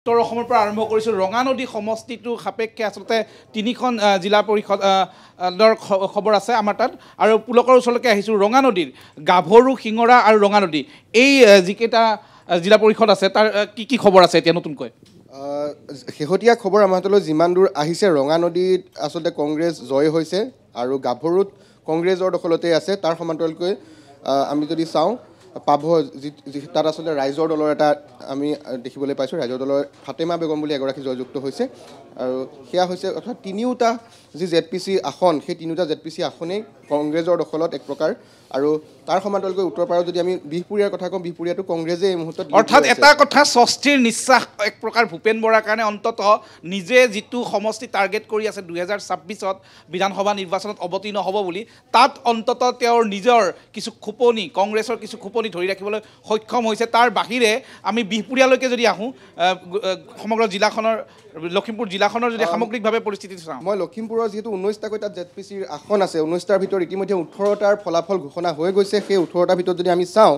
উত্তৰ অসমৰ পৰা আৰম্ভ কৰিছোঁ ৰঙানদী সমষ্টিটোৰ সাপেক্ষে আচলতে তিনিখন জিলা পৰিষদৰ খবৰ আছে আমাৰ তাত আৰু পুলকৰ ওচৰলৈকে আহিছোঁ ৰঙানদীৰ গাভৰু শিঙৰা আৰু ৰঙানদী এই যিকেইটা জিলা পৰিষদ আছে তাৰ কি খবৰ আছে এতিয়া নতুনকৈ শেহতীয়া খবৰ আমাৰ হাতলৈ যিমান দূৰ আহিছে ৰঙানদীত আচলতে কংগ্ৰেছ জয় হৈছে আৰু গাভৰুত কংগ্ৰেছৰ দখলতে আছে তাৰ সমান্তৰালকৈ আমি যদি চাওঁ পাব তাত আচলতে ৰাইজৰ দলৰ এটা আমি দেখিবলৈ পাইছোঁ ৰাইজৰ দলৰ ফাতেমা বেগম বুলি এগৰাকী জয়যুক্ত হৈছে আৰু সেয়া হৈছে অৰ্থাৎ তিনিওটা যি ZPC আসন সেই তিনিওটা ZPC আসনেই কংগ্ৰেছৰ দখলত এক প্ৰকাৰ আৰু তাৰ সমান্তৰালকৈ উত্তৰ পাৰত যদি আমি বিহপুৰীয়াৰ কথা কওঁ বিহপুৰীয়াটো কংগ্ৰেছে এই মুহূৰ্তত অৰ্থাৎ এটা কথা স্বস্তিৰ নিশ্বাস এক প্ৰকাৰ ভূপেন বৰাৰ কাৰণে অন্ততঃ নিজে যিটো সমষ্টি টাৰ্গেট কৰি আছে 2026ত বিধানসভা নিৰ্বাচনত অৱতীৰ্ণ হ'ব বুলি তাত অন্ততঃ তেওঁৰ নিজৰ কিছু খোপনি কংগ্ৰেছৰ কিছু খোপনি ধৰি ৰাখিবলৈ সক্ষম হৈছে তাৰ বাহিৰে আমি বিহপুৰীয়ালৈকে যদি আহোঁ সমগ্ৰ জিলাখনৰ লখিমপুৰ জিলাখনৰ যদি সামগ্ৰিকভাৱে পৰিস্থিতি চাওঁ মই লখিমপুৰৰ যিহেতু 19টাকৈ তাত ZPCৰ আসন আছে 19টাৰ ভিতৰত ইতিমধ্যে 18টাৰ ফলাফল ঘোষণা হৈ গৈছে সেই 18টাৰ ভিতৰত যদি আমি চাওঁ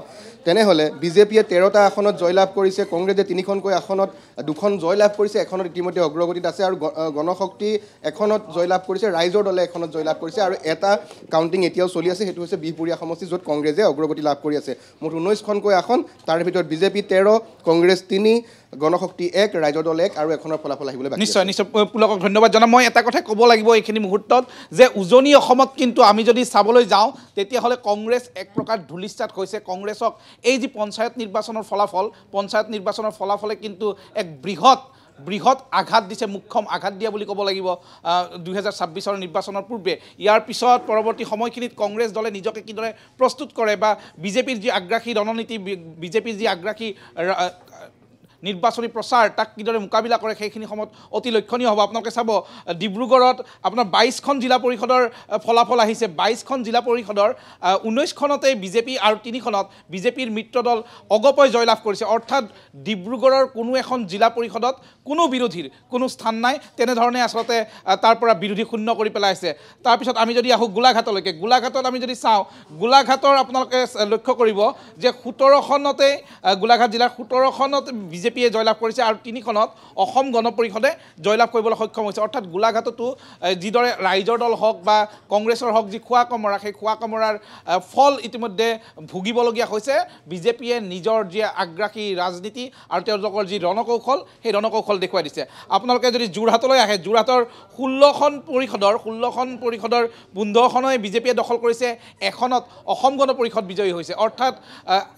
তেনেহ'লে বিজেপিয়ে 13টা আসনত জয়লাভ কৰিছে কংগ্ৰেছে 3খনকৈ আসনত 2খন জয়লাভ কৰিছে এখনত ইতিমধ্যে অগ্ৰগতিত আছে আৰু গণশক্তি এখনত জয়লাভ কৰিছে ৰাইজৰ দলে এখনত জয়লাভ কৰিছে আৰু এটা কাউণ্টিং এতিয়াও চলি আছে সেইটো হৈছে বিহপুৰীয়া সমষ্টি য'ত কংগ্ৰেছে অগ্ৰগতি লাভ কৰি আছে মুঠ 19খনকৈ আসন তাৰ ভিতৰত বিজেপি 13 কংগ্ৰেছ 3 গণশক্তি 1 ৰাইজৰ দল 1 আৰু এখনৰ ফলাফল আহিবলৈ বাকী নিশ্চয় নিশ্চয় পুলকক ধন্যবাদ জনাম মই এটা কথা ক'ব লাগিব এইখিনি মুহূৰ্তত যে উজনি অসমত কিন্তু আমি যদি চাবলৈ যাওঁ তেতিয়াহ'লে কংগ্ৰেছ এক প্ৰকাৰ ধূলিসাৎ হৈছে কংগ্ৰেছক এই যি পঞ্চায়ত নিৰ্বাচনৰ ফলাফলে কিন্তু এক বৃহৎ আঘাত দিছে মুখ্যম আঘাত দিয়া বুলি ক'ব লাগিব 2026ৰ নিৰ্বাচনৰ পূৰ্বে ইয়াৰ পিছত পৰৱৰ্তী সময়খিনিত কংগ্ৰেছ দলে নিজকে কিদৰে প্ৰস্তুত কৰে বা বিজেপিৰ যি আগ্ৰাসী ৰণনীতি বিজেপিৰ যি আগ্ৰাসী নিৰ্বাচনী প্ৰচাৰ তাক কিদৰে মোকাবিলা কৰে সেইখিনি সময়ত অতি লক্ষণীয় হ'ব আপোনালোকে চাব ডিব্ৰুগড়ত আপোনাৰ 22খন জিলা পৰিষদৰ ফলাফল আহিছে 22খন জিলা পৰিষদৰ 19খনতে বিজেপি আৰু 3খনত বিজেপিৰ মিত্ৰদল অগপয় জয়লাভ কৰিছে অৰ্থাৎ ডিব্ৰুগড়ৰ কোনো এখন জিলা পৰিষদত কোনো বিৰোধীৰ কোনো স্থান নাই তেনেধৰণে আচলতে তাৰ পৰা বিৰোধী শূন্য কৰি পেলাইছে তাৰপিছত আমি যদি আহোঁ গোলাঘাটলৈকে গোলাঘাটত আমি যদি চাওঁ গোলাঘাটৰ আপোনালোকে লক্ষ্য কৰিব যে 17খনতে গোলাঘাট জিলাৰ 17খনত বিজেপিয়ে জয়লাভ কৰিছে আৰু 3খনত অসম গণ পৰিষদে জয়লাভ কৰিবলৈ সক্ষম হৈছে অৰ্থাৎ গোলাঘাটতো যিদৰে ৰাইজৰ দল হওক বা কংগ্ৰেছৰ হওক যি খোৱা কমৰা সেই খোৱা কমৰাৰ ফল ইতিমধ্যে ভুগিবলগীয়া হৈছে বিজেপিয়ে নিজৰ যি আগ্ৰাসী ৰাজনীতি আৰু তেওঁলোকৰ যি ৰণকৌশল সেই ৰণকৌশল দেখুৱাই দিছে আপোনালোকে যদি যোৰহাটলৈ আহে যোৰহাটৰ 16খন পৰিষদৰ 15খনেই বিজেপিয়ে দখল কৰিছে এখনত অসম গণ পৰিষদ বিজয়ী হৈছে অৰ্থাৎ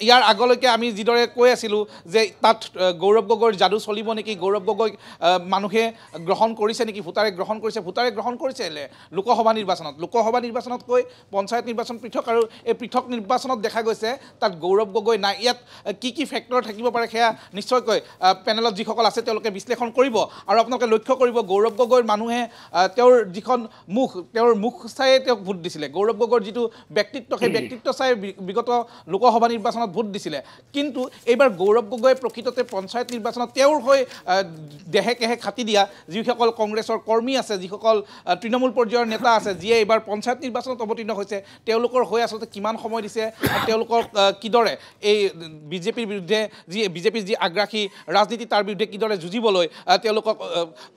ইয়াৰ আগলৈকে আমি যিদৰে কৈ আছিলোঁ যে তাত গৌৰৱ গগৈৰ যাদু চলিব নেকি গৌৰৱ গগৈক মানুহে গ্ৰহণ কৰিছে নেকি ভোটাৰে গ্ৰহণ কৰিছে লোকসভা নিৰ্বাচনতকৈ পঞ্চায়ত নিৰ্বাচন পৃথক আৰু এই পৃথক নিৰ্বাচনত দেখা গৈছে তাত গৌৰৱ গগৈ নাই ইয়াত কি ফেক্টৰ থাকিব পাৰে সেয়া নিশ্চয়কৈ পেনেলত যিসকল আছে তেওঁলোকে বিশ্লেষণ কৰিব আৰু আপোনালোকে লক্ষ্য কৰিব গৌৰৱ গগৈৰ মানুহে তেওঁৰ যিখন তেওঁৰ মুখ চায়ে তেওঁক ভোট দিছিলে গৌৰৱ গগৈৰ যিটো ব্যক্তিত্ব সেই ব্যক্তিত্ব চাই বিগত লোকসভা নিৰ্বাচনত ভোট দিছিলে কিন্তু এইবাৰ গৌৰৱ গগৈ প্ৰকৃততে পঞ্চায়ত নিৰ্বাচনত তেওঁৰ হৈ দেহে কেহে খাটি দিয়া যিসকল কংগ্ৰেছৰ কৰ্মী আছে যিসকল তৃণমূল পৰ্যায়ৰ নেতা আছে যিয়ে এইবাৰ পঞ্চায়ত নিৰ্বাচনত অৱতীৰ্ণ হৈছে তেওঁলোকৰ হৈ আচলতে কিমান সময় দিছে আৰু তেওঁলোকক কিদৰে এই বিজেপিৰ বিৰুদ্ধে বিজেপিৰ যি আগ্ৰাসী ৰাজনীতি তাৰ বিৰুদ্ধে কিদৰে যুঁজিবলৈ তেওঁলোকক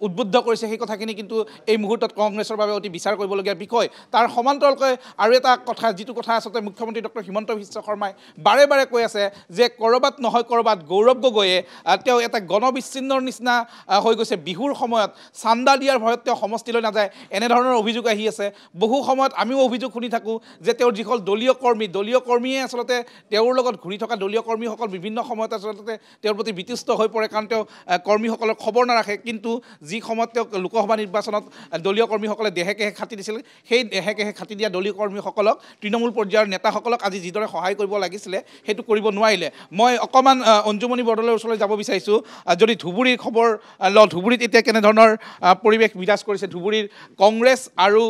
উদ্বুদ্ধ কৰিছে সেই কথাখিনি কিন্তু এই মুহূৰ্তত কংগ্ৰেছৰ বাবে অতি বিচাৰ কৰিবলগীয়া বিষয় তাৰ সমান্তৰালকৈ আৰু এটা কথা যিটো কথা আচলতে মুখ্যমন্ত্ৰী ডক্টৰ হিমন্ত বিশ্ব শৰ্মাই বাৰে বাৰে কৈ আছে যে ক'ৰবাত নহয় ক'ৰবাত গৌৰৱ গগৈয়ে তেওঁ এটা গণবিচ্ছিন্নৰ নিচিনা হৈ গৈছে বিহুৰ সময়ত চান্দা দিয়াৰ ভয়ত তেওঁ সমষ্টিলৈ নাযায় এনেধৰণৰ অভিযোগ আহি আছে বহু সময়ত আমিও অভিযোগ শুনি থাকোঁ যে তেওঁৰ যিসকল দলীয় কৰ্মীয়ে আচলতে তেওঁৰ লগত ঘূৰি থকা দলীয় কৰ্মীসকল বিভিন্ন সময়ত আচলতে তেওঁৰ প্ৰতি বিতুষ্ট হৈ পৰে কাৰণ তেওঁ কৰ্মীসকলৰ খবৰ নাৰাখে কিন্তু যি সময়ত তেওঁ লোকসভা নিৰ্বাচনত দলীয় কৰ্মীসকলে দেহে কেহে খাটি দিছিল সেই দেহে কেহে খাটি দিয়া দলীয় কৰ্মীসকলক তৃণমূল পৰ্যায়ৰ নেতাসকলক আজি যিদৰে সহায় কৰিব লাগিছিলে সেইটো কৰিব নোৱাৰিলে মই অকণমান অঞ্জুমণি বৰদলৈৰ ওচৰলৈ যাব বিচাৰিছোঁ যদি ধুবুৰীৰ খবৰ লওঁ ধুবুৰীত এতিয়া কেনেধৰণৰ পৰিৱেশ বিৰাজ কৰিছে ধুবুৰীৰ কংগ্ৰেছ আৰু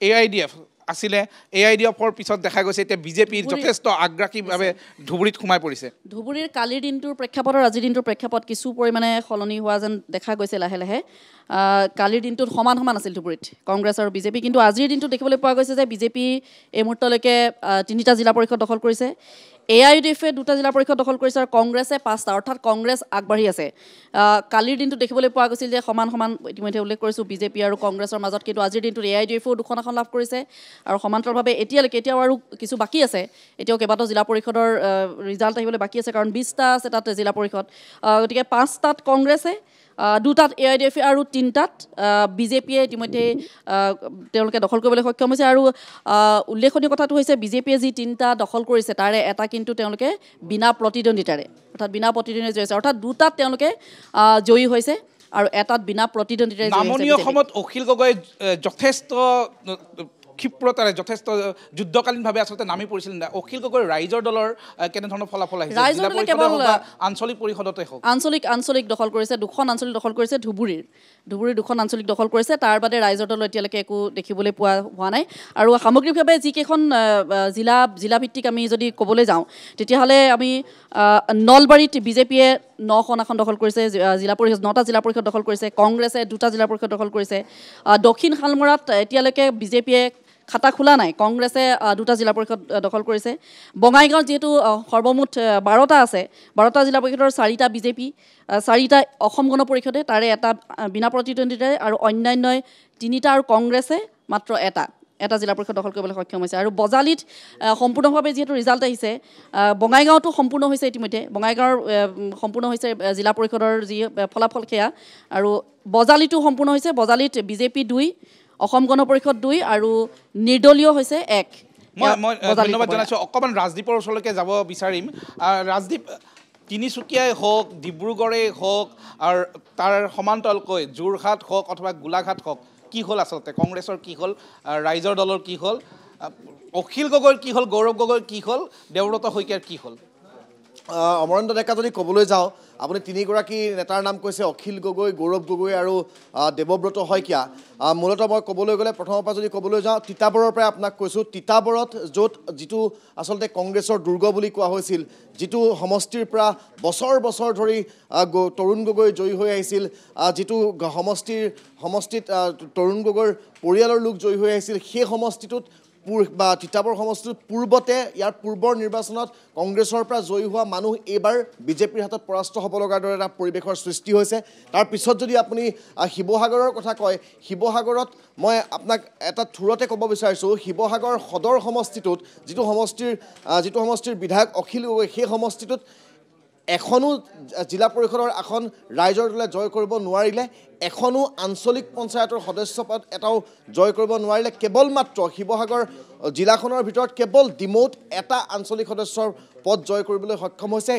AIDF আছিলে AIDFৰ পিছত দেখা গৈছে এতিয়া বিজেপিৰ যথেষ্ট আগ্ৰাসীভাৱে ধুবুৰীত সোমাই পৰিছে ধুবুৰীৰ কালিৰ দিনটোৰ প্ৰেক্ষাপট আৰু আজিৰ দিনটোৰ প্ৰেক্ষাপট কিছু পৰিমাণে সলনি হোৱা যেন দেখা গৈছে লাহে লাহে কালিৰ দিনটোত সমান আছিল ধুবুৰীত কংগ্ৰেছ আৰু বিজেপি কিন্তু আজিৰ দিনটো দেখিবলৈ পোৱা গৈছে যে বিজেপি এই মুহূৰ্তলৈকে 3টা জিলা পৰিষদ দখল কৰিছে AIUDF-এ 2টা জিলা পৰিষদ দখল কৰিছে আৰু কংগ্ৰেছে 5টা, অৰ্থাৎ কংগ্ৰেছ আগবাঢ়ি আছে। কালিৰ দিনটো দেখিবলৈ পোৱা গৈছিল যে সমান সমান ইতিমধ্যে উল্লেখ কৰিছোঁ বিজেপি আৰু কংগ্ৰেছৰ মাজত, কিন্তু আজিৰ দিনটোত AIUDF-ও 2খন আসন লাভ কৰিছে আৰু সমান্তৰালভাৱে এতিয়াও আৰু কিছু বাকী আছে, এতিয়াও কেইবাটাও জিলা পৰিষদৰ ৰিজাল্ট আহিবলৈ বাকী আছে, কাৰণ 20টা আছে তাত জিলা পৰিষদ। গতিকে 5টাত কংগ্ৰেছে, 2টাত AIUDF আৰু 3টাত বিজেপিয়ে ইতিমধ্যে তেওঁলোকে দখল কৰিবলৈ সক্ষম হৈছে। আৰু উল্লেখনীয় কথাটো হৈছে বিজেপিয়ে যি 3টা দখল কৰিছে তাৰে এটা কিন্তু তেওঁলোকে বিনা প্ৰতিদ্বন্দ্বিতাৰে, অৰ্থাৎ বিনা প্ৰতিদ্বন্দ্বিতাৰে জয়ী হৈছে, অৰ্থাৎ 2টাত তেওঁলোকে জয়ী হৈছে আৰু এটাত বিনা প্ৰতিদ্বন্দ্বিতাৰে জয়ী হৈছে। নামনি অসমত অখিল গগৈ যথেষ্ট ক্ষিপ্ৰতাৰে যথেষ্ট যুদ্ধকালীনভাৱে আচলতে নামি পৰিছিল। অখিল গগৈ ৰাইজৰ দলৰ কেনেধৰণৰ ফলাফল আহিছে? ৰাইজৰ দলে কেৱল আঞ্চলিক পৰিষদতে হওক, আঞ্চলিক দখল কৰিছে, 2খন আঞ্চলিক দখল কৰিছে, ধুবুৰীৰ 2খন আঞ্চলিক দখল কৰিছে, তাৰ বাদে ৰাইজৰ দলৰ এতিয়ালৈকে একো দেখিবলৈ পোৱা হোৱা নাই। আৰু সামগ্ৰিকভাৱে যিকেইখন জিলাভিত্তিক আমি যদি ক'বলৈ যাওঁ তেতিয়াহ'লে আমি নলবাৰীত বিজেপিয়ে 9খন আসন দখল কৰিছে, 9টা জিলা পৰিষদ দখল কৰিছে, কংগ্ৰেছে 2টা জিলা পৰিষদ দখল কৰিছে। দক্ষিণ শালমৰাত এতিয়ালৈকে বিজেপিয়ে খাতা খোলা নাই, কংগ্ৰেছে 2টা জিলা পৰিষদ দখল কৰিছে। বঙাইগাঁৱত যিহেতু সৰ্বমুঠ 12টা আছে, 12টা জিলা পৰিষদৰ 4টা বিজেপি, 4টা অসম গণ পৰিষদে, তাৰে এটা বিনা প্ৰতিদ্বন্দ্বিতাৰে, আৰু অন্যান্য 3টা আৰু কংগ্ৰেছে মাত্ৰ এটা জিলা পৰিষদ দখল কৰিবলৈ সক্ষম হৈছে। আৰু বজালিত সম্পূৰ্ণভাৱে যিহেতু ৰিজাল্ট আহিছে, বঙাইগাঁৱতো সম্পূৰ্ণ হৈছে ইতিমধ্যে, বঙাইগাঁৱৰ সম্পূৰ্ণ হৈছে জিলা পৰিষদৰ যি ফলাফল সেয়া, আৰু বজালিতো সম্পূৰ্ণ হৈছে। বজালিত বিজেপি 2, অসম গণ পৰিষদ 2 আৰু নিৰ্দলীয় হৈছে 1। মই ধন্যবাদ জনাইছোঁ। অকণমান ৰাজদ্বীপৰ ওচৰলৈকে যাব বিচাৰিম। ৰাজদ্বীপ, তিনিচুকীয়াই হওক, ডিব্ৰুগড়েই হওক, আৰু তাৰ সমান্তৰালকৈ যোৰহাট হওক অথবা গোলাঘাট হওক, কি হ'ল আচলতে? কংগ্ৰেছৰ কি হ'ল, ৰাইজৰ দলৰ কি হ'ল, অখিল গগৈৰ কি হ'ল, গৌৰৱ গগৈৰ কি হ'ল, দেৱব্ৰত শইকীয়াৰ কি হ'ল? অমৰেন্দ্ৰ ডেকা যদি ক'বলৈ যাওঁ, আপুনি 3গৰাকী নেতাৰ নাম কৈছে, অখিল গগৈ, গৌৰৱ গগৈ আৰু দেৱব্ৰত শইকীয়া। মূলতঃ মই ক'বলৈ গ'লে প্ৰথমৰ পৰা যদি ক'বলৈ যাওঁ, তিতাবৰৰ পৰাই আপোনাক কৈছোঁ, তিতাবৰত যিটো আচলতে কংগ্ৰেছৰ দুৰ্গ বুলি কোৱা হৈছিল, যিটো সমষ্টিৰ পৰা বছৰ ধৰি তৰুণ গগৈ জয়ী হৈ আহিছিল, যিটো সমষ্টিত তৰুণ গগৈৰ পৰিয়ালৰ লোক জয়ী হৈ আহিছিল, সেই সমষ্টিটোত তিতাবৰ সমষ্টিটোত পূৰ্বতে ইয়াৰ পূৰ্বৰ নিৰ্বাচনত কংগ্ৰেছৰ পৰা জয়ী হোৱা মানুহ এইবাৰ বিজেপিৰ হাতত পৰাস্ত হ'ব লগাৰ দৰে এটা পৰিৱেশৰ সৃষ্টি হৈছে। তাৰপিছত যদি আপুনি শিৱসাগৰৰ কথা কয়, শিৱসাগৰত মই আপোনাক এটা থুৰতে ক'ব বিচাৰিছোঁ, শিৱসাগৰ সদৰ সমষ্টিটোত যিটো সমষ্টিৰ বিধায়ক অখিল গগৈ, সেই সমষ্টিটোত এখনো জিলা পৰিষদৰ আসন ৰাইজৰ দলে জয় কৰিব নোৱাৰিলে, এখনো আঞ্চলিক পঞ্চায়তৰ সদস্য পদ এটাও জয় কৰিব নোৱাৰিলে। কেৱল মাত্ৰ শিৱসাগৰ জিলাখনৰ ভিতৰত কেৱল ডিমৌত এটা আঞ্চলিক সদস্যৰ পদ জয় কৰিবলৈ সক্ষম হৈছে।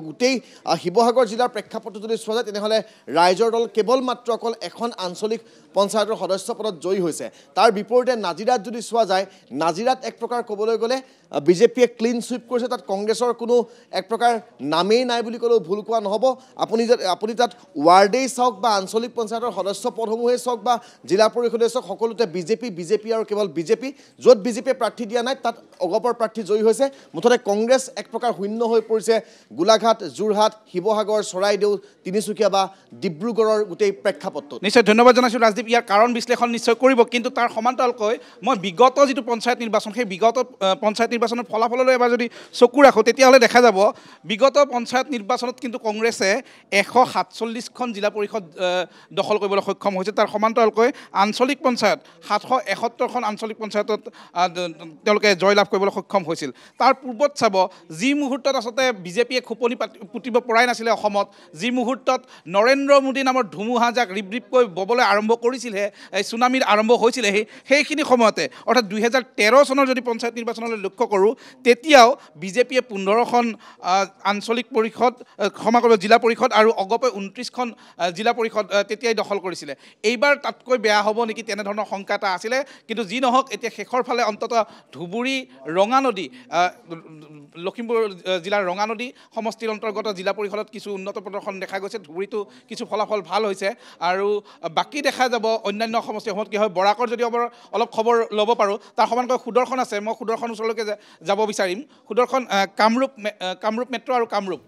গোটেই শিৱসাগৰ জিলাৰ প্ৰেক্ষাপটত যদি চোৱা যায় তেনেহ'লে ৰাইজৰ দল কেৱল মাত্ৰ অকল এখন আঞ্চলিক পঞ্চায়তৰ সদস্য পদত জয়ী হৈছে। তাৰ বিপৰীতে নাজিৰাত যদি চোৱা যায়, নাজিৰাত এক প্ৰকাৰ ক'বলৈ গ'লে বিজেপিয়ে ক্লিন ছুইপ কৰিছে, তাত কংগ্ৰেছৰ কোনো এক প্ৰকাৰ নামেই নাই বুলি ক'লেও ভুল কোৱা নহ'ব। আপুনি তাত ৱাৰ্ডেই চাওক বা আঞ্চলিক পঞ্চায়তৰ সদস্য পদসমূহেই চাওক বা জিলা পৰিষদে চাওক, সকলোতে বিজেপি আৰু কেৱল বিজেপি। য'ত বিজেপিয়ে প্ৰাৰ্থী দিয়া নাই তাত অগপৰ প্ৰাৰ্থী জয়ী হৈছে। মুঠতে কংগ্ৰেছ এক প্ৰকাৰ শূন্য হৈ পৰিছে গোলাঘাট, যোৰহাট, শিৱসাগৰ, চৰাইদেউ, তিনিচুকীয়া বা ডিব্ৰুগড়ৰ গোটেই প্ৰেক্ষাপটত। নিশ্চয় ধন্যবাদ জনাইছোঁ ৰাজদ্বীপ। ইয়াৰ কাৰণ বিশ্লেষণ নিশ্চয় কৰিব, কিন্তু তাৰ সমান্তৰালকৈ মই বিগত যিটো পঞ্চায়ত নিৰ্বাচন, সেই বিগত পঞ্চায়ত নিৰ্বাচনৰ ফলাফললৈ এবাৰ যদি চকু ৰাখোঁ তেতিয়াহ'লে দেখা যাব বিগত পঞ্চায়ত নিৰ্বাচনত কিন্তু কংগ্ৰেছে 147খন জিলা পৰিষদ দখল কৰিবলৈ সক্ষম হৈছে। তাৰ সমান্তৰালকৈ আঞ্চলিক পঞ্চায়ত 771খন আঞ্চলিক পঞ্চায়তত তেওঁলোকে জয়লাভ কৰিবলৈ সক্ষম হৈছিল। তাৰ পূৰ্বত চাব, যি মুহূৰ্তত আচলতে বিজেপিয়ে খোপনি পুতিব পৰাই নাছিলে অসমত, যি মুহূৰ্তত নৰেন্দ্ৰ মোদী নামৰ ধুমুহাজাক ৰিপকৈ ববলৈ আৰম্ভ কৰিছিলহে, চুনামিৰ আৰম্ভ হৈছিলেহি, সেইখিনি সময়তে অৰ্থাৎ 2013 চনৰ যদি পঞ্চায়ত নিৰ্বাচনলৈ লক্ষ্য কৰোঁ, তেতিয়াও বিজেপিয়ে 15খন আঞ্চলিক পৰিষদ, জিলা পৰিষদ আৰু অগপে 29খন জিলা পৰিষদ তেতিয়াই দখল কৰিছিলে। এইবাৰ তাতকৈ বেয়া হ'ব নেকি তেনেধৰণৰ শংকা এটা আছিলে, কিন্তু যি নহওক এতিয়া শেষৰ ফালে অন্ততঃ ধুবুৰী, ৰঙানদী, লখিমপুৰ জিলাৰ ৰঙানদী সমষ্টিৰ অন্তৰ্গত জিলা পৰিষদত কিছু উন্নত প্ৰদৰ্শন দেখা গৈছে। ধুবুৰীতো কিছু ফলাফল ভাল হৈছে, আৰু বাকী দেখা যাব অন্যান্য সমষ্টিসমূহত কি হয়। বৰাকৰ যদি অলপ খবৰ ল'ব পাৰোঁ, তাৰ সমানকৈ সুদৰ্শন আছে, মই সুদৰ্শন ওচৰলৈকে যাব বিচাৰিম। সুদৰ্শন, কামৰূপ মেট্ৰ' আৰু কামৰূপ